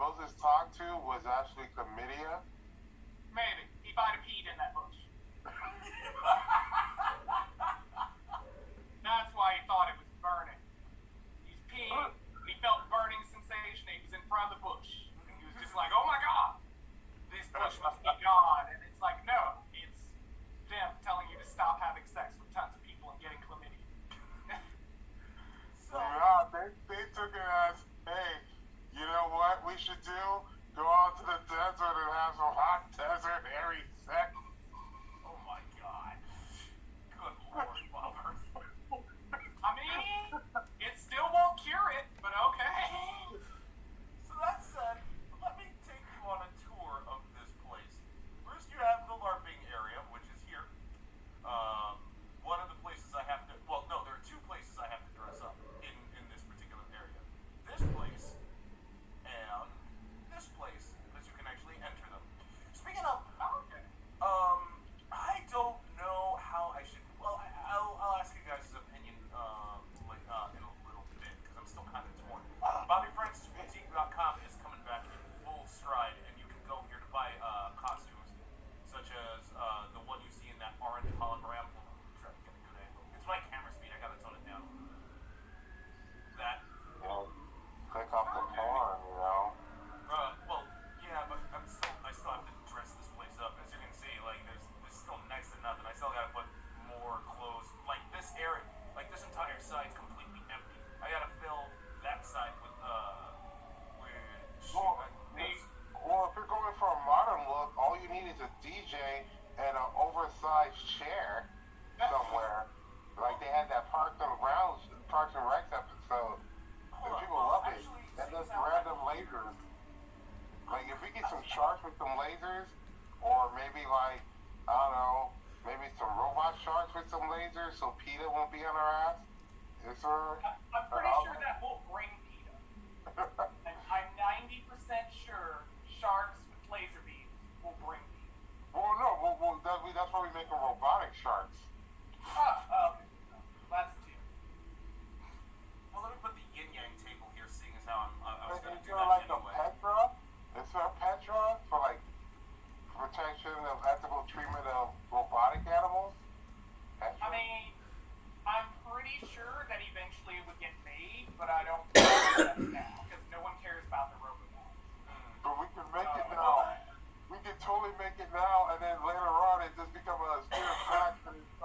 Moses talked to was actually chlamydia? Maybe. He might have peed in that bush. That's why he thought it was burning. He's peeing, and he felt burning sensation, and he was in front of the bush. And he was just like, oh my god, this bush must be gone. And it's like, no, it's them telling you to stop having sex with tons of people and getting chlamydia. So yeah, they took it as, hey, you know what we should do? Go out to the desert and have some hot desert hairy sex. Oh my god. Good lord, Bubber. I mean, it still won't cure it, but okay. So that said, let me take you on a tour of this place. First you have the LARPing area, which is here. One of the places I have to, well, no, there are two places I have to dress up in this particular area. This place and this place, because you can actually enter them. Speaking of, Okay. I don't know how I should, well, I'll ask you guys' opinion, in a little bit, because I'm still kind of torn. BobbyFrancisBoutique.com is coming back in full stride, and you can go here to buy, costumes, such as, the one you see in that orange hologram. Try to get a good angle. It's my camera speed, I gotta tone it down. That. Well, click off the porn, you know. Well, yeah, but I still have to dress this place up. As you can see, like, there's still next to nothing. I still gotta put more clothes. Like, this area, like, this entire side's completely empty. I gotta fill that side with, Well, if you're going for a modern look, all you need is a DJ and an oversized chair somewhere. Like they had that Parks and Recs episode. And people love it. And those random lasers. Like if we get some sharks with some lasers, or maybe like, I don't know, maybe some robot sharks with some lasers so PETA won't be on our ass. Is there... I'm pretty sure that will bring PETA. And I'm 90% sure sharks with laser beams will bring PETA. Well, no, that's why we make them robotic sharks. Okay. That's two. well, let me put the yin-yang table here, seeing as how I was gonna Is do there that like a anyway. Petra? Is there a Petra for like protection of ethical treatment of robotic animals? Petra? I mean, I'm pretty sure that eventually it would get made, but I don't know that now, because no one cares about the robots. But we can make it now. We can totally make it now, and then later on it just become a steer fact and it's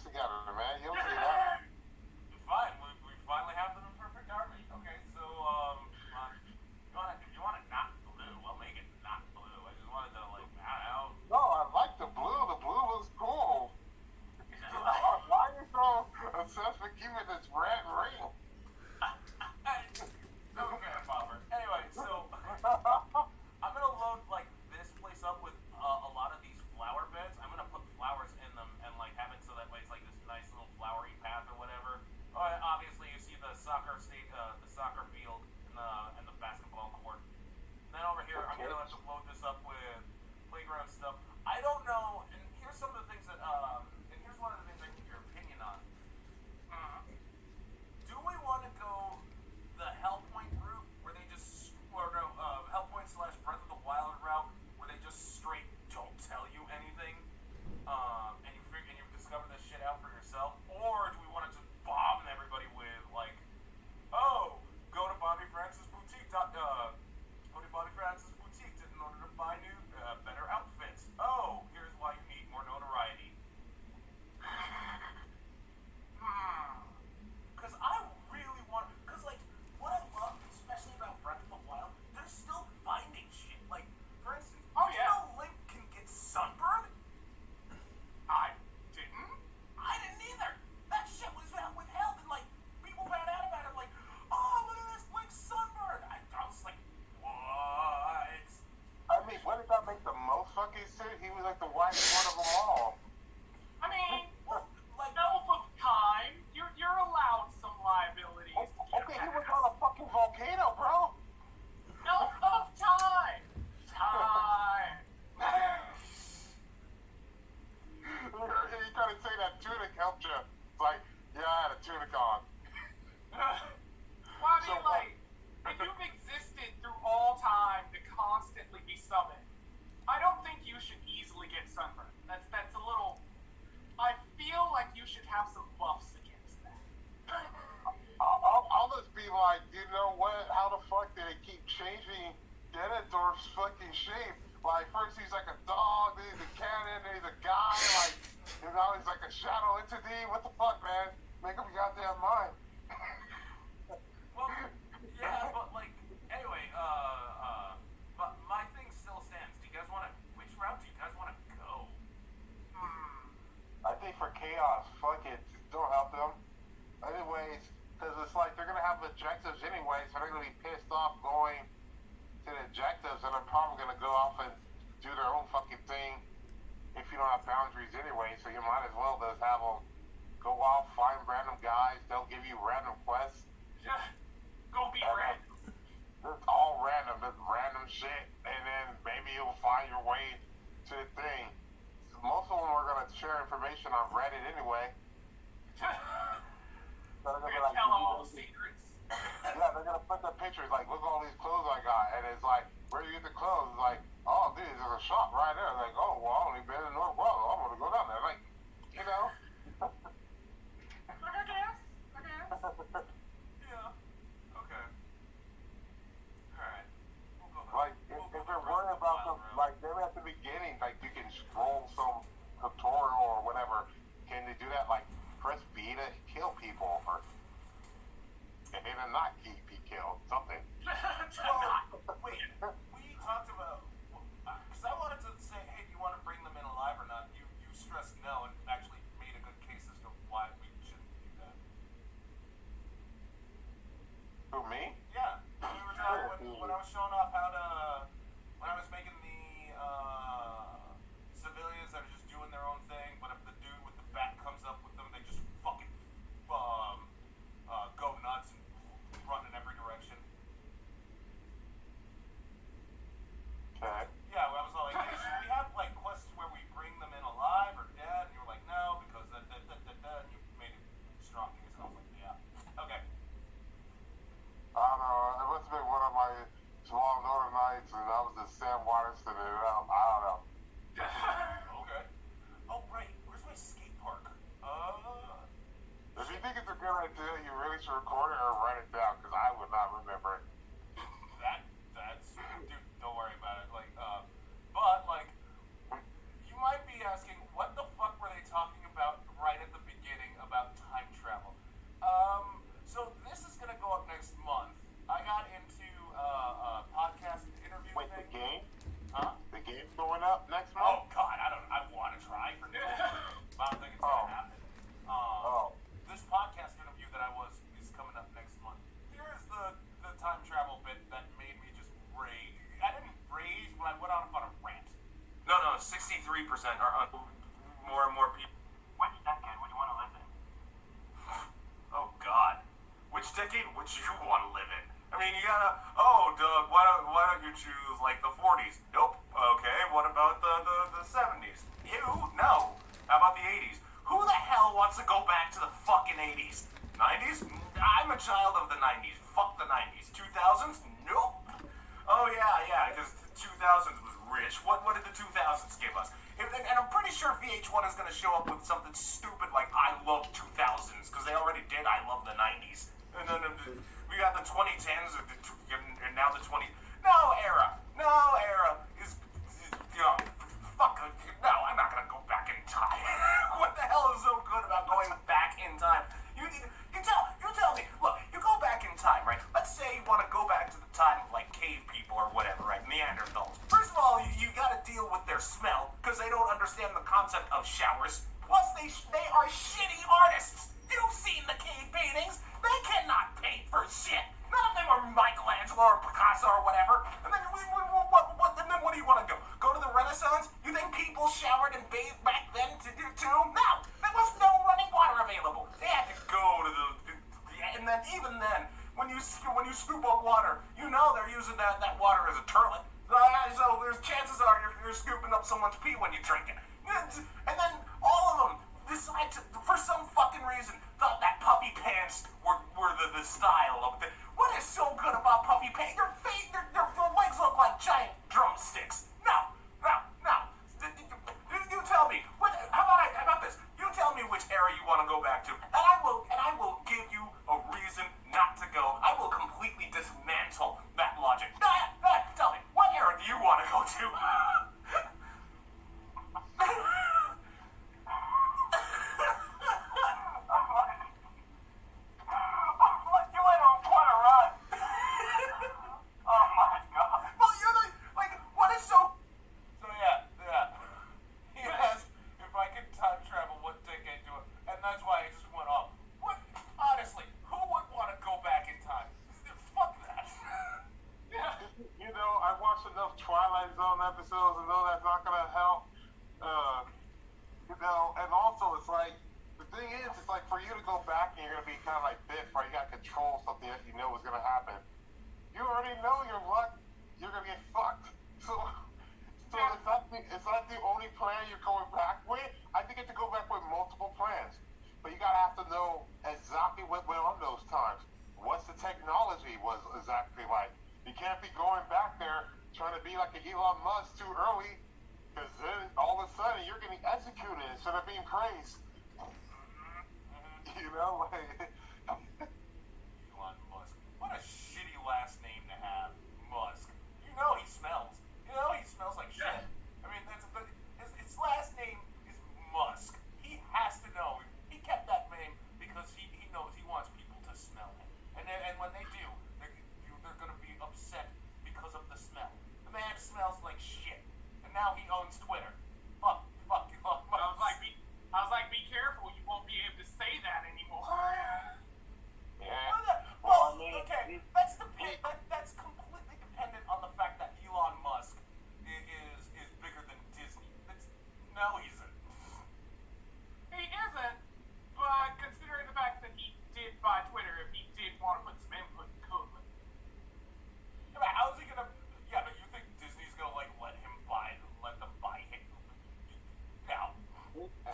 together, man. You'll see that. Fine, we finally have them in perfect harmony. Okay, so if you want it not blue, I'll make it not blue. I just wanted to like, I don't know. No, I like the blue. The blue looks cool. Why are you so obsessed with keeping this red ring? Okay, Bobber. Anyway, so I'm gonna load like this place up with a lot of these flower beds. I'm gonna put flowers in them and like have it so that way it's like this nice little flowery path or whatever. Obviously, you see the soccer field and the basketball court. And then over here, I'm gonna have to load this up with playground stuff. I don't know, and here's some of the things that and here's one of the things I need your opinion on. Do we want to go the Hellpoint route where they just, or no, Hellpoint / Breath of the Wild route where they just straight don't tell you anything, and you discover this shit out for yourself, or do we want to just bomb everybody with like, oh, go to Bobby Francis Boutique. Go to Bobby Francis Boutique in order to buy new, better outfits. Oh, here's why you need more notoriety. Because I really want, because like, what I love, especially about Breath of the Wild, they're still finding shit. Like, for instance, you know Link can get sunburned? I didn't. I didn't either. That shit was withheld, and like, people found out about it, like, oh, look at this Link sunburned. I was like, what? I mean, wouldn't that make the most fucking sense? He was like the whitest one of them all. I mean, Well, like, Elf of Time, you're allowed some liabilities. Okay, he was on a fucking volcano, bro. Elf of Time! Time! You gotta say that tunic helped you. It's like, yeah, I had a tunic on. Well, I mean, like, if you've existed through all time to constantly be summoned, I don't think you should easily get sunburned. That's a little... I feel like you should have some buffs against that. I'll just be like, you know what? How the fuck did they keep changing Ganondorf's fucking shape? Like, first he's like a dog, then he's a cannon, then he's a guy, like, and now he's like a shadow entity. What the fuck, man? Make up your goddamn mind. well, yeah, but like, anyway, but my thing still stands. Do you guys want to, which route do you guys want to go? I think for Chaos, fuck it, don't help them. Anyways, because it's like they're gonna have objectives anyway, so they're gonna be pissed off going to the objectives, and they're probably gonna go off and do their own fucking thing if you don't have boundaries anyway. So you might as well just have them go off, find random guys. They'll give you random quests. Go be red. It's all random, it's random shit, and then maybe you'll find your way to the thing. Most of them are gonna share information on Reddit anyway. So they're gonna be like, Tell all the secrets. yeah, they're gonna put the pictures like, look at all these clothes I got, and it's like, where do you get the clothes? It's like, oh, dude, there's a shop right there. Like, oh, well, I only been in North Well, I'm gonna go down there. Like, you know. I guess. Yeah. Okay. Alright. We'll go that. Like, if they're worried about them, like, maybe at the beginning, like, you can scroll some tutorial or whatever. Can they do that? Like, press B to kill people, or and then not be killed, something. Well, wait, we talked about, because I wanted to say, hey, do you want to bring them in alive or not? You stressed no and actually made a good case as to why we shouldn't do that. Who, me? Yeah. We were talking, when I was showing off how to, when I was making the civilians that are just doing their own thing, but if the dude with the bat comes up with them, they just fucking go nuts and run in every direction. Okay. Yeah, well, I was all like, hey, should we have like quests where we bring them in alive or dead? And you were like, no, because and you made it strong case. And I was like, yeah. Okay. I choose like the 40s? Nope. Okay, what about the 70s? Ew, no. How about the 80s? Who the hell wants to go back to the fucking 80s? 90s? I'm a child of the 90s. Fuck the 90s. 2000s? Nope. Oh yeah, because the 2000s was rich. What did the 2000s give us? And I'm pretty sure VH1 is going to show up with something stupid like I love 2000s, because they already did I love the 90s. And then we got the 2010s, and now the 20s. No era is you know, fuck. No, I'm not going to go back in time. What the hell is so good about going back in time? You tell me. Look, you go back in time, right? Let's say you want to go back to the time of like cave people or whatever, right? Neanderthals. First of all, you got to deal with their smell because they don't understand the concept of showers. Plus, they are shitty artists. You've seen the cave paintings. They cannot paint for shit. None of them are Michelangelo or Picasso or whatever. And then what do you want to do? Go to the Renaissance? You think people showered and bathed back then too? No, there was no running water available. They had to go to and then even then, when you scoop up water, you know they're using that water as a toilet. So there's chances are you're scooping up someone's pee when you drink it. And then all of them decide to, for some fucking reason, thought that puffy pants were the style of the. What is so good about puffy pants? Their legs look like giant drumsticks. No. You tell me. How about this? You tell me which era you want to go back to, and I will give you a reason not to go. I will completely dismantle that logic. Tell me, what era do you want to go to? Episodes and know that's not gonna help. And also it's like the thing is, it's like for you to go back and you're gonna be kind of like Biff, right? You gotta control something that you know is gonna happen. You already know your luck. You're gonna get fucked. So it's not the only plan you're going back with. I think you have to go back with multiple plans, but you gotta have to know exactly what went on those times. What's the technology was exactly like. You can't be going back there trying to be like an Elon Musk too early, because then all of a sudden you're getting executed instead of being praised. You know, like Elon Musk. What a shitty last name to have, Musk. You know he smells. He smells like shit. I mean, his last name is Musk. He has to know. He kept that name because he knows he wants people to smell him. And when they do, they're going to be upset because of the smell. The man smells like shit. And now he owns Twitter. Fuck Elon Musk. I was like, be careful. You won't be able to say that anymore. yeah. Well, okay. That's completely dependent on the fact that Elon Musk is bigger than Disney. No, he isn't. He isn't, but considering the fact that he did buy Twitter, if he did want to put some input, he could. Yeah, but how's he gonna? Yeah, but you think Disney's gonna like let them buy him? No.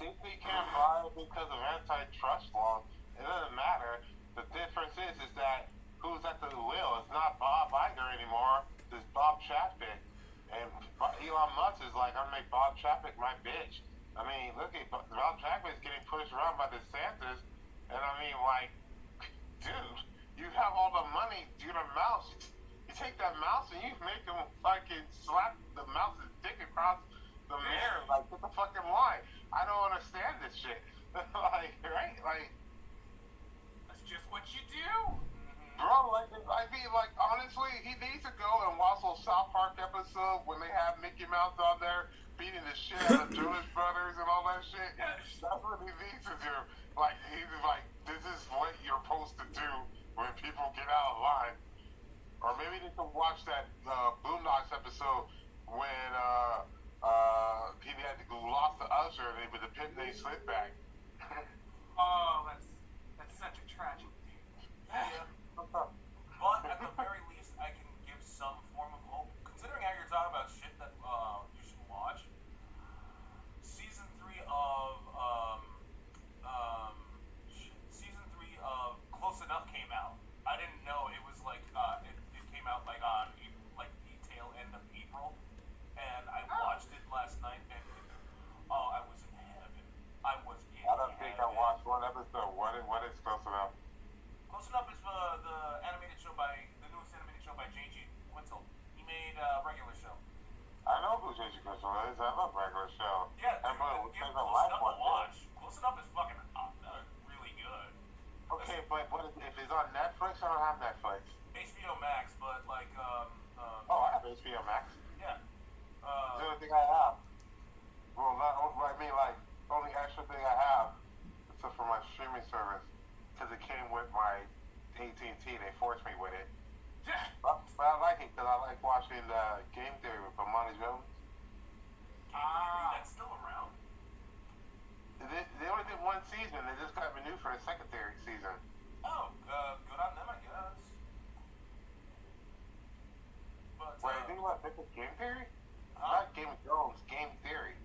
Disney can't buy it because of antitrust law. It doesn't matter. The difference is that who's at the wheel? It's not Bob Iger anymore. It's Bob Chapek. And Elon Musk is like, I'm gonna make Bob Chapek my bitch. I mean, look at Bob Chapek is getting pushed around by DeSantis, and I mean, like, dude, you have all the money. You're the mouse. You take that mouse and you make him fucking slap the mouse's dick across the mirror. Like, get the fucking line. I don't understand this shit. Like, right? Like, That's just what you do. bro, like, I mean, like, honestly, he needs to go and watch those South Park episodes when they have Mickey Mouse on there beating the shit out of Jonas Brothers and all that shit. That's what he needs to do. Like, he's like, this is what you're supposed to do when people get out of line. Or maybe they can watch that Boondocks episode when he had to go lost to Usher and with the pit they slid back. Oh, that's such a tragic thing. Yeah. But at the very least, I can give some form of hope, the second season. Oh, good on them, I guess. But, Wait, I think about this is Game Theory? huh? Not Game of Thrones, Game Theory.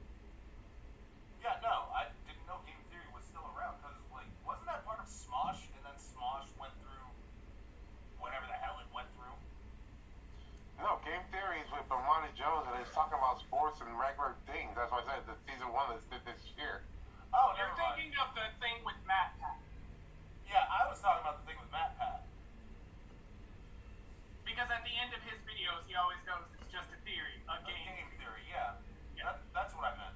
Yeah, no, I didn't know Game Theory was still around, because, like, wasn't that part of Smosh, and then Smosh went through whatever the hell it went through? No, Game Theory is with Bomani Jones, and it's talking about sports and regular things. That's why I said the season 1 that's this year. Oh, You're never mind. thinking of the thing with Matt Pat. Yeah, I was talking about the thing with Matt Pat. Because at the end of his videos, he always goes, it's just a theory, a game. Game Theory, yeah. Yeah. That's what I meant.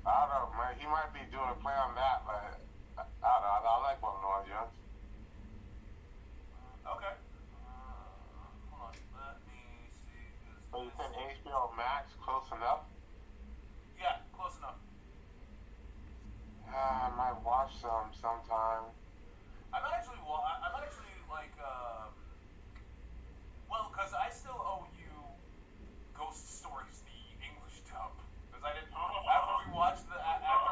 I don't know, man. He might be doing a play on that, but I don't know. I like Bomani Jones. Okay. Hold on, let me see. So you said HBO Max, close enough? Yeah, close enough. I might watch some sometime. I might actually, like, well, because I still owe you Ghost Stories, the English dub. Because I didn't, after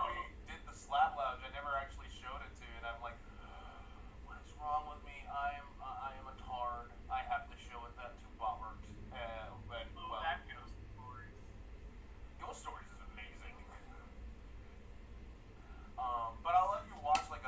we did the Slap Lounge, I never actually showed it to you, and I'm like, what is wrong with me? I am a tard. I have to show it that to Bobbert. Well, That Ghost Stories. Ghost Stories is amazing. But I'll let you watch like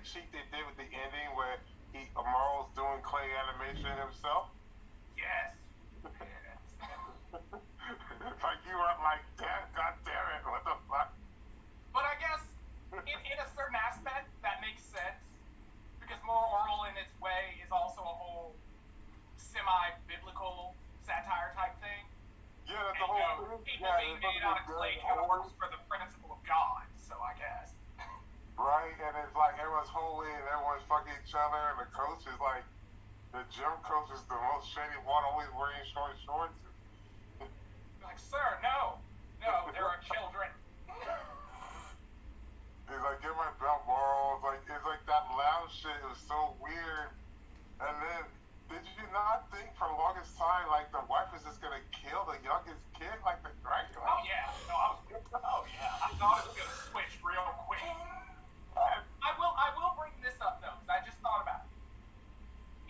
cheat they did with the ending where Marvel's doing clay animation himself? Yes. Yes. Like you were like, damn, god damn it, what the fuck? But I guess in a certain aspect that makes sense because more oral in its way is also a whole semi-biblical satire type thing. Yeah, that's And, the whole thing. people Yeah, being it's made out of good clay kind of horror. works for the principle of God, so I guess. Right, and it's like everyone's holy and everyone's fucking each other, and the coach is like, the gym coach is the most shady one, always wearing short shorts. Like, sir, no, there are children. He's like, get my belt, Marl. It's like that lounge shit. It was so weird. And then, did you not think for the longest time, like the wife was just gonna kill the youngest kid, like the right? Oh yeah, no, I thought it was gonna switch real quick. I will bring this up though, because I just thought about it.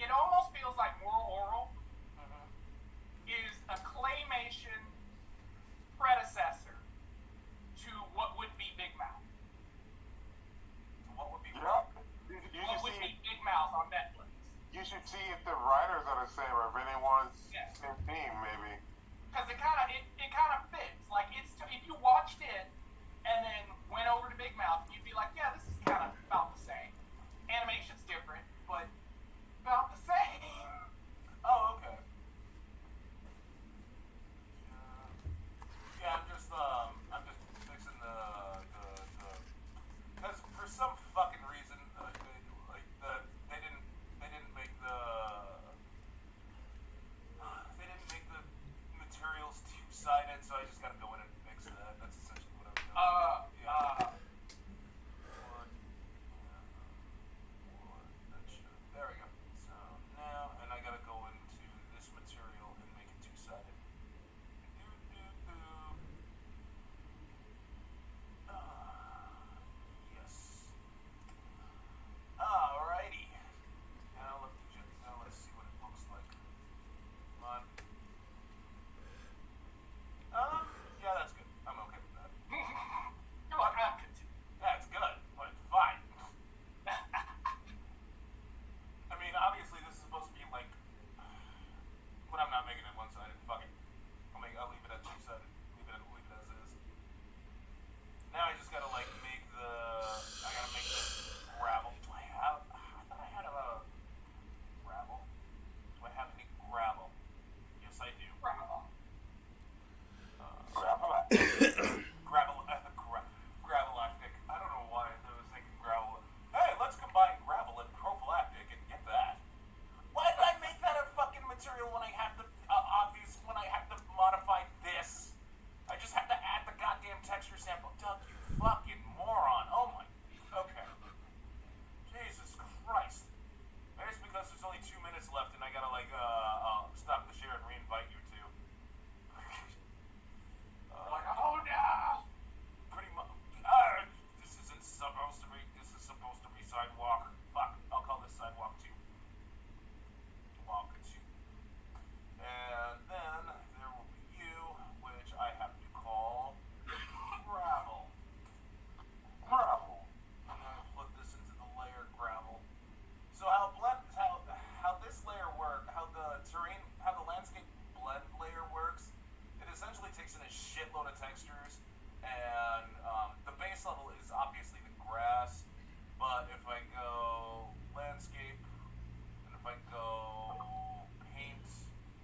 It almost feels like Moral Oral is a claymation predecessor to what would be Big Mouth. What would be Yep. What would be Big Mouth on Netflix? You should see if the writers are the same or if anyone's Yes. same team, maybe. Because it kind of fits. Like if you watched it and then went over to Big Mouth, you'd be like, yeah, this is kind of about the same. Animation's different, but about the same. Oh, okay. Yeah, I'm just fixing because for some fucking reason, they didn't make the materials two-sided, so I just gotta go in and fix that. That's essentially what I'm doing. There we go. So now, and I gotta go into this material and make it two-sided. Yes. Alrighty. Now let's see what it looks like. Come on. Yeah, that's good. I'm okay with that. You're like, I'm continuing. Yeah, it's good, but it's fine. I mean, obviously this is supposed to be like, but I'm not making it one-sided. Fuck it. I'll leave it at two-sided. Leave it as is. Now I just gotta like I gotta make this gravel. I thought I had a gravel. Do I have any gravel? Yes, I do. Bravo. Gravelactic. I don't know why I was thinking gravel. Hey, let's combine gravel and prophylactic and get that. Why did I make that a fucking material when I have to modify this? I just have to add the goddamn texture sample. Doug, you fucking moron. Oh my. Okay. Jesus Christ. Maybe it's because there's only 2 minutes left and I gotta stop the share and re-invite you two. Like, oh no. Pretty much. This is supposed to be sidewalk. Fuck. I'll call this sidewalk 2. Walk 2. And then there will be you, which I have to call gravel. Gravel. I'm gonna put this into the layer gravel. So how this layer works, how the landscape blend layer works, it essentially takes in a shitload of textures, and the base level is obviously the grass, but if I go landscape, and if I go paint,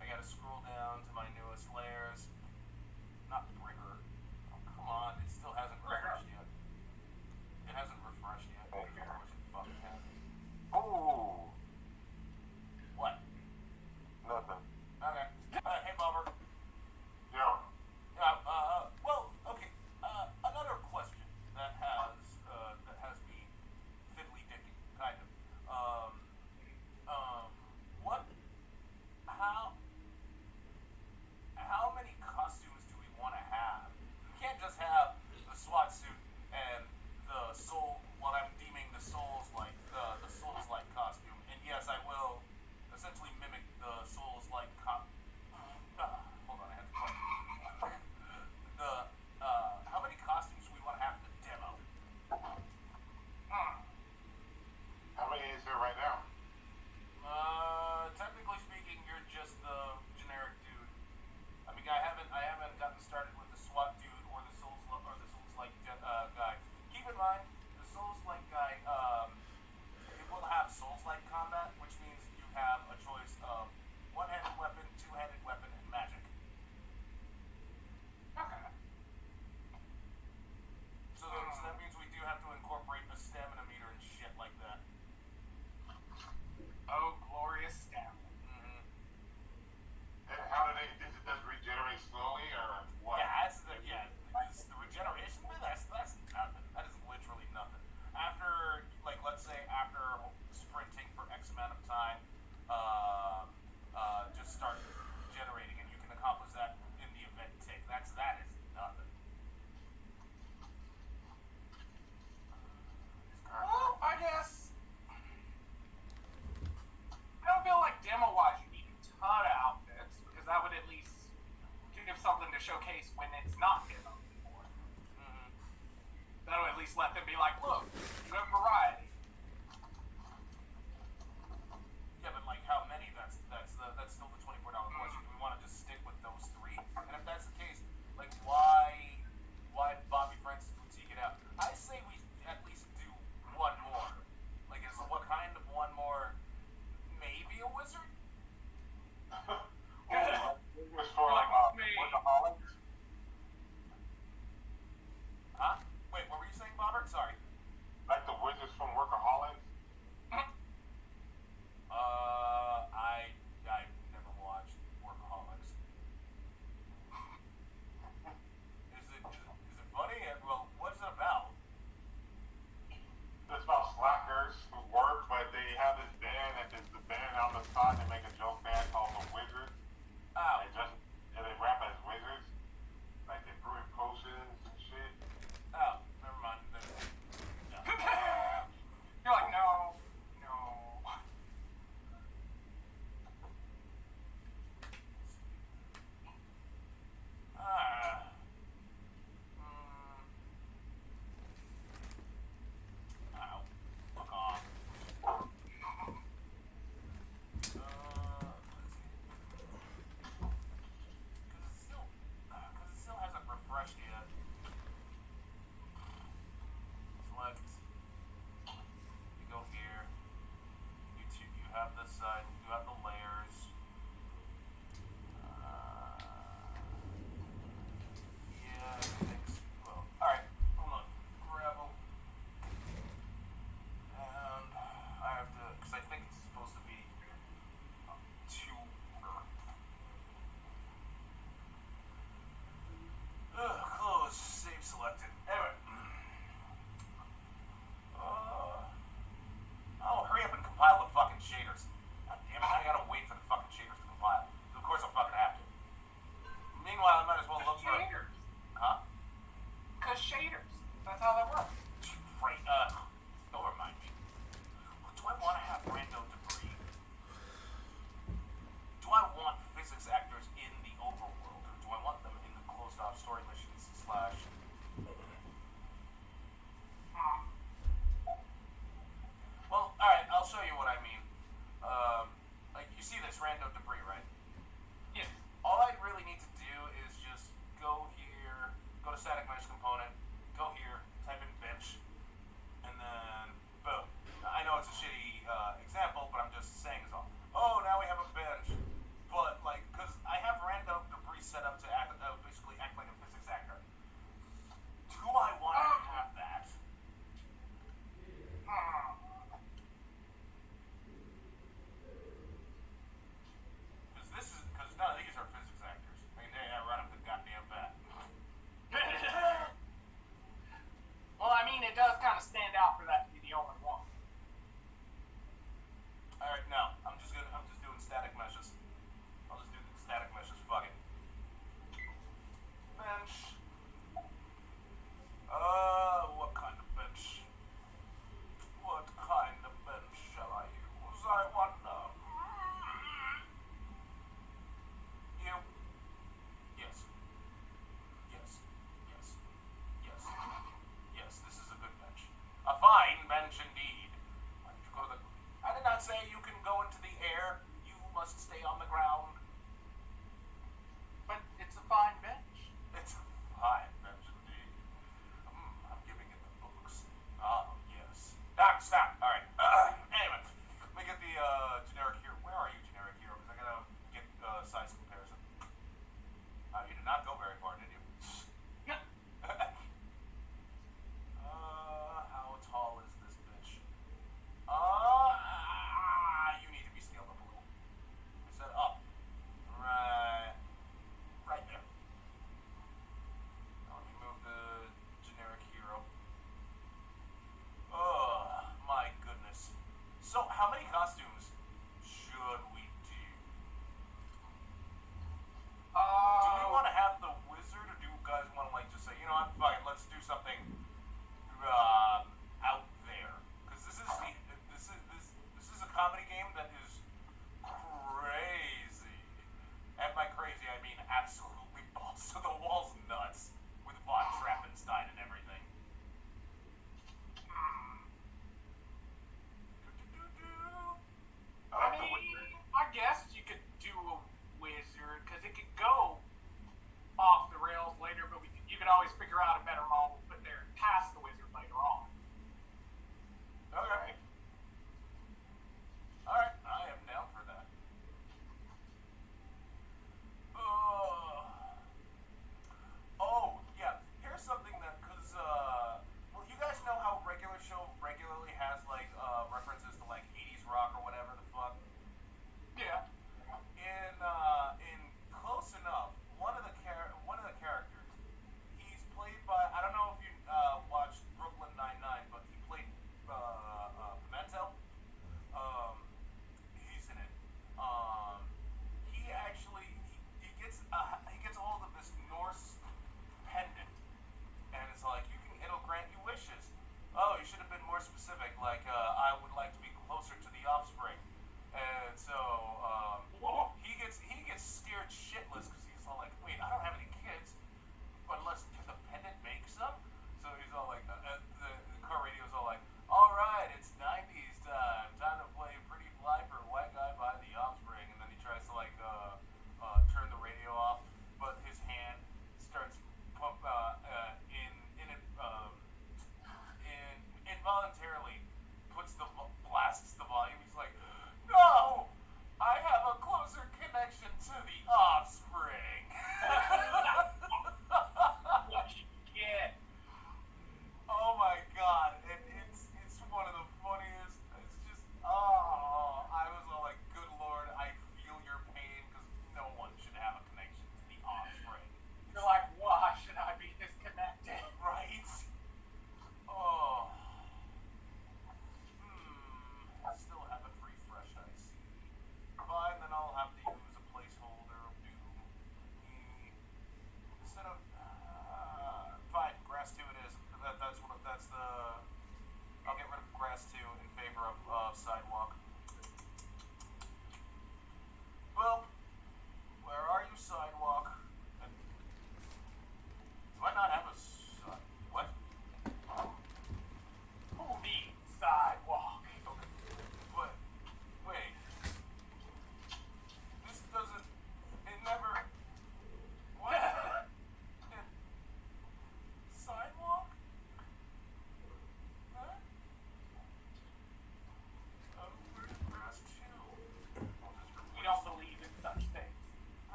I gotta scroll down to my newest layers. Not Brigger. Oh, come on, it still hasn't refreshed yet. It hasn't refreshed yet. Of course it fucking hasn't. Ooh. What? Nothing. Okay. Hey, Bobber. Yeah. Yeah, well, showcase when it's not him anymore. Mm-hmm. That'll at least let them be like, look, you have variety. Yeah, but like how many? That's still the $24 question. Do we want to just stick with those three? And if that's the case, like why Bobby Francis boutique it out? I say we at least do one more. Like is what kind of one more? Maybe a wizard? It was for Like me. workaholics. Huh? Wait, what were you saying, Bobbert? Sorry. Like the Wizards for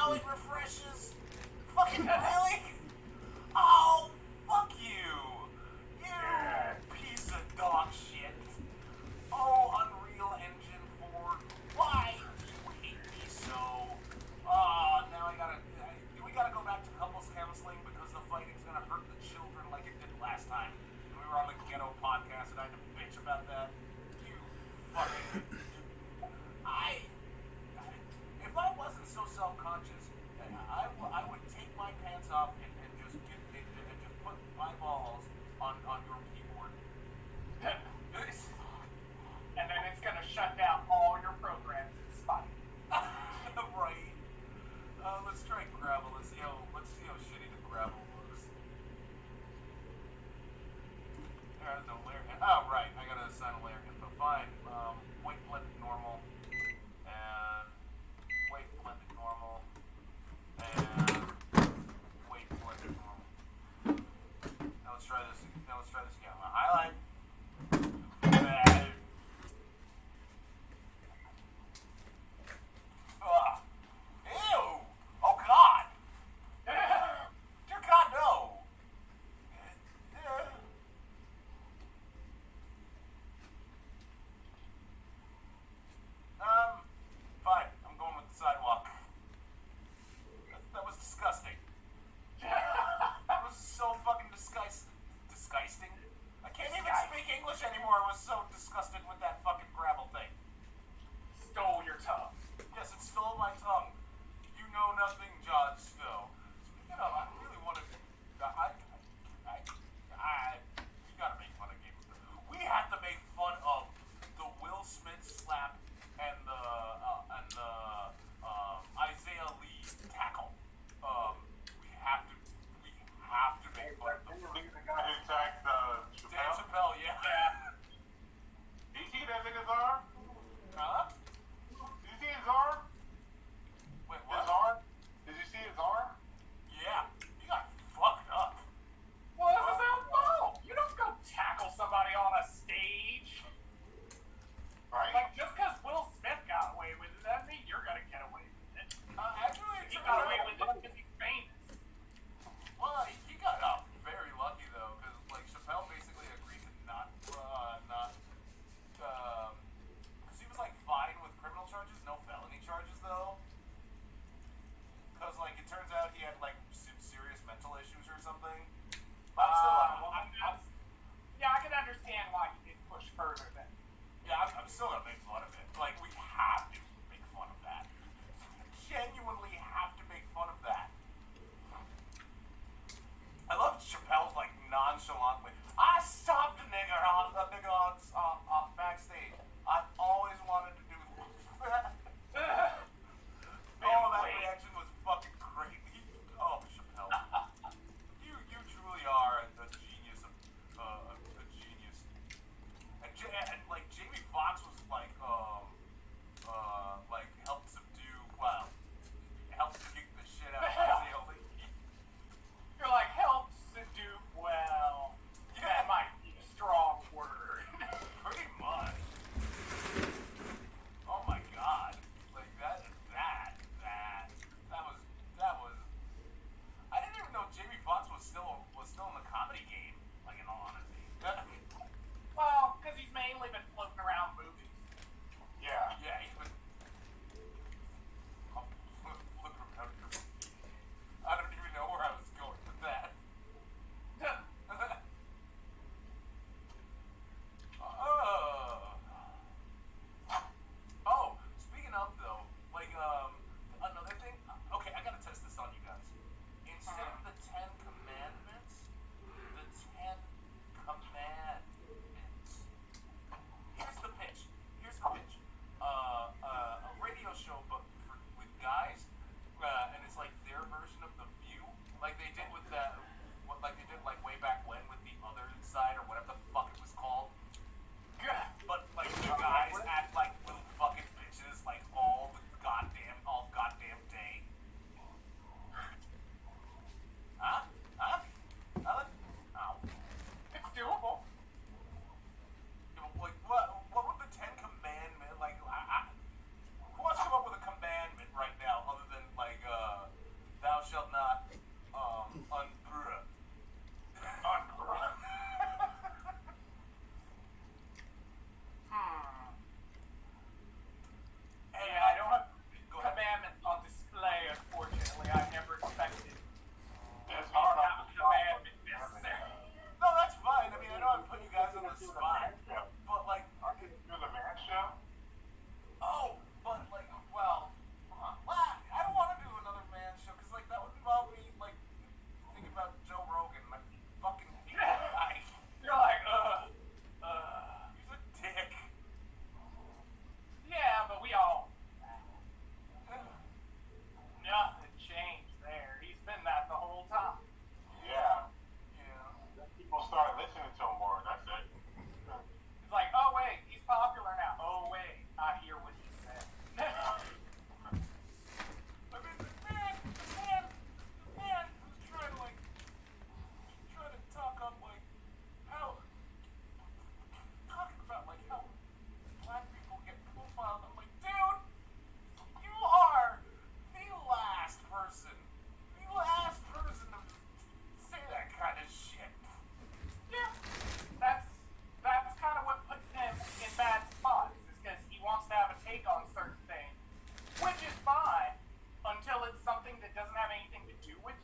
how it refreshes? Fucking really? Oh, fuck you! You piece of dog shit. Oh, Unreal Engine 4, why do you hate me so? Now we gotta go back to couples counseling because the fighting's gonna hurt the children like it did last time. We were on the Ghetto Podcast and I had to bitch about that. You fucking... If I wasn't so self-conscious, I would take my pants off and just put eyeballs on your keyboard. And then it's gonna shut down all your programs in spite. Right. Let's try gravel. Let's see how shitty the gravel looks. There's no layer. Oh, right. I gotta assign a layer info. Fine. White blended normal. And white blended normal. And white blended normal. Now let's try this. again. Highlight. Ew! Oh God! Dear God, no!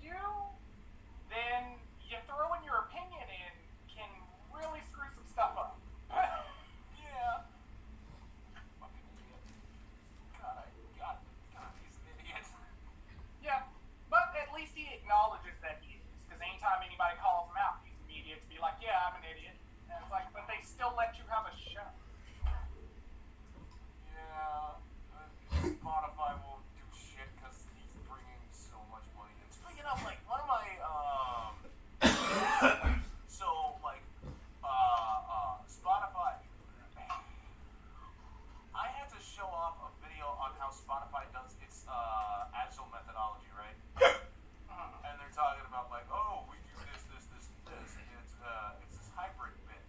you, then you throwing your opinion in can really screw some stuff up. Yeah. Fucking idiot. God, he's an idiot. Yeah, but at least he acknowledges that he is. Because anytime anybody calls him out, he's immediate to be like, yeah, I'm an idiot. And it's like, but they still let you have a show. Yeah. Spotify won't do shit because he's bringing so much money in. Speaking of, like, one of my, so, like, Spotify, I had to show off a video on how Spotify does its, agile methodology, right? And they're talking about, like, oh, we do this. It's this hybrid bit.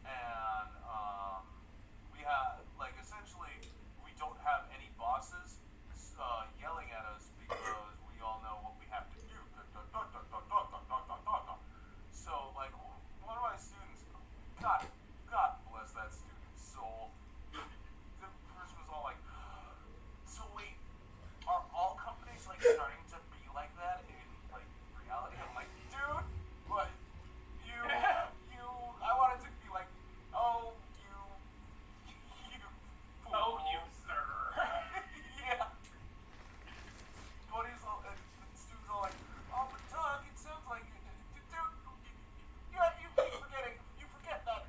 And, we have, like, essentially, we don't have any bosses, yelling at us because we all know what we have to do. So, like, one of my students, God bless that student's soul. The person was all like, so wait, are all companies, like, starting to be like that in, like, reality? I'm like, dude, what? I wanted to be like, oh, you fool. Oh, you sir. Yeah. But he's all, the student's all like, oh, but Doug, it sounds like, dude, you forget that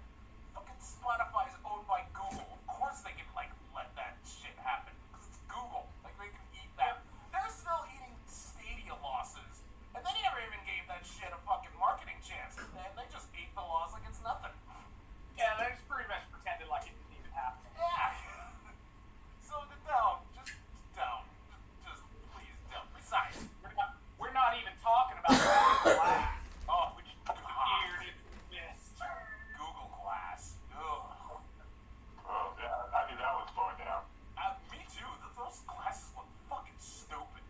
fucking Spotify is owned by Google. Of course they can, like, let that shit happen, because it's Google. Like, they can eat that. They're still eating Stadia losses, and they never even gave that shit a fucking marketing chance, and they just ate the loss like it's nothing. Yeah, they just pretty much pretended like it didn't even happen. Yeah. So just please don't. Besides, We're not even talking about glass. Oh, which weird and missed. Google Glass. Ugh. Oh, yeah, I knew that was going down. Me too. Those glasses look fucking stupid.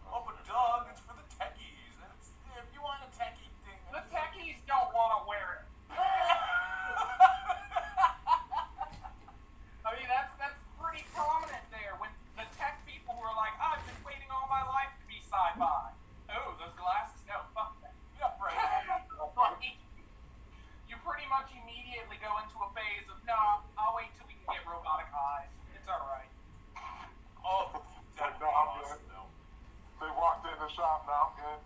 Oh, but Doug, it's for the techies. And if you want a techie thing. The techies don't want to wear it. I mean, that's pretty prominent there. When the tech people were like, I've been waiting all my life to be sci-fi. Oh, those glasses? No, fuck that. Yeah, right. Right. You pretty much immediately go into a phase of, no, I'll wait till we can get robotic eyes. It's alright. Oh, that would be awesome, though. They walked in the shop now, good.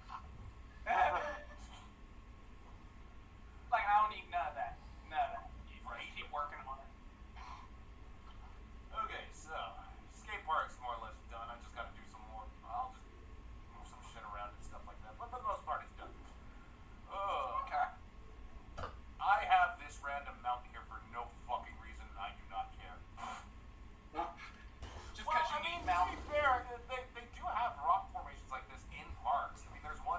Like, I don't need none of that. None of that. Keep working on it. Okay, so skate park's more or less done. I just gotta do some more. I'll just move some shit around and stuff like that. But for the most part, it's done. Okay. I have this random mountain here for no fucking reason, and I do not care. Just because you need to mountains. be fair, they do have rock formations like this in parks. I mean, there's one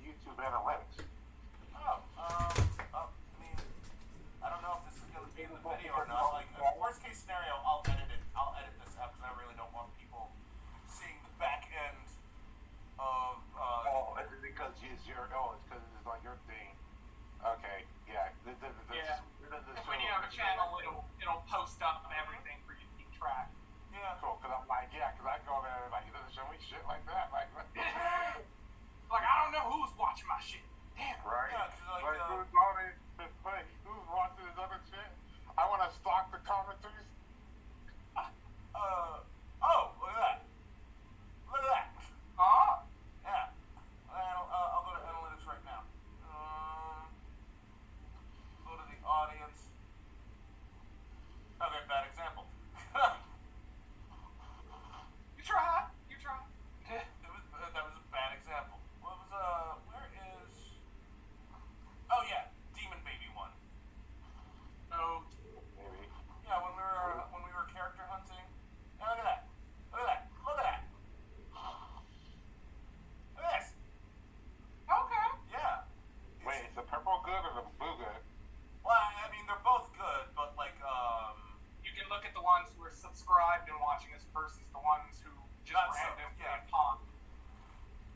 YouTube analytics. I mean, I don't know if this is going to be in the video or not. Like, worst case scenario, I'll edit it. I'll edit this out because I really don't want people seeing the back end of. It's because it's it's like your thing. Okay, yeah. Yeah. If when you have a channel, it'll post up everything for you to keep track. Yeah. Cool, because I'm like, because I go there and like, it doesn't show me shit like that. Like Like, I don't know who's watching my shit. Damn. right? Yeah, 'cause Like, who's on it? Like, who's watching this other shit? I want to stalk the commentaries. Oh, look at that. Look at that. Oh. Yeah. I'll go to analytics right now. Go to the audience. Okay, bad example. You try. That was a bad example. What was where is? Oh yeah, Demon Baby one. Oh. Maybe. Yeah, when we were character hunting. Hey, look at that. Look at that. Look at that. Look at this. Okay. Yeah. Wait, is the purple good or the blue good? Well, I mean they're both good, but like You can look at the ones who are subscribed and watching us versus the ones who just Not so, randomly yeah. pop.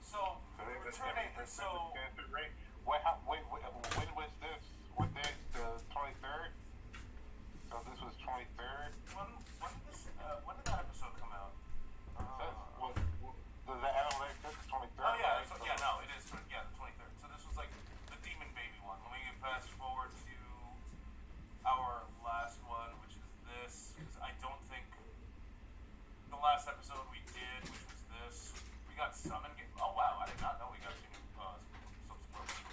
so returning so. When was this? What day? The 23rd? So this was 23rd? When did that episode come out? Does the analytics say the 23rd? Oh yeah, right? yeah, no, it is. Yeah, the 23rd. So this was like the Demon Baby one. Let me fast forward to our last one, which is this, because I don't think the last episode we did, which was this, we got summon. Oh wow, I did not know we got 2 new subscribers.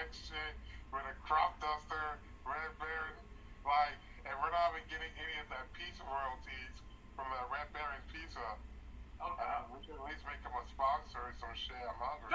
Rex shit with a crop duster, Red Baron, like, and we're not even getting any of that pizza royalties from that Red Baron pizza. Oh no. We should at least make him a sponsor or some shit. I'm hungry.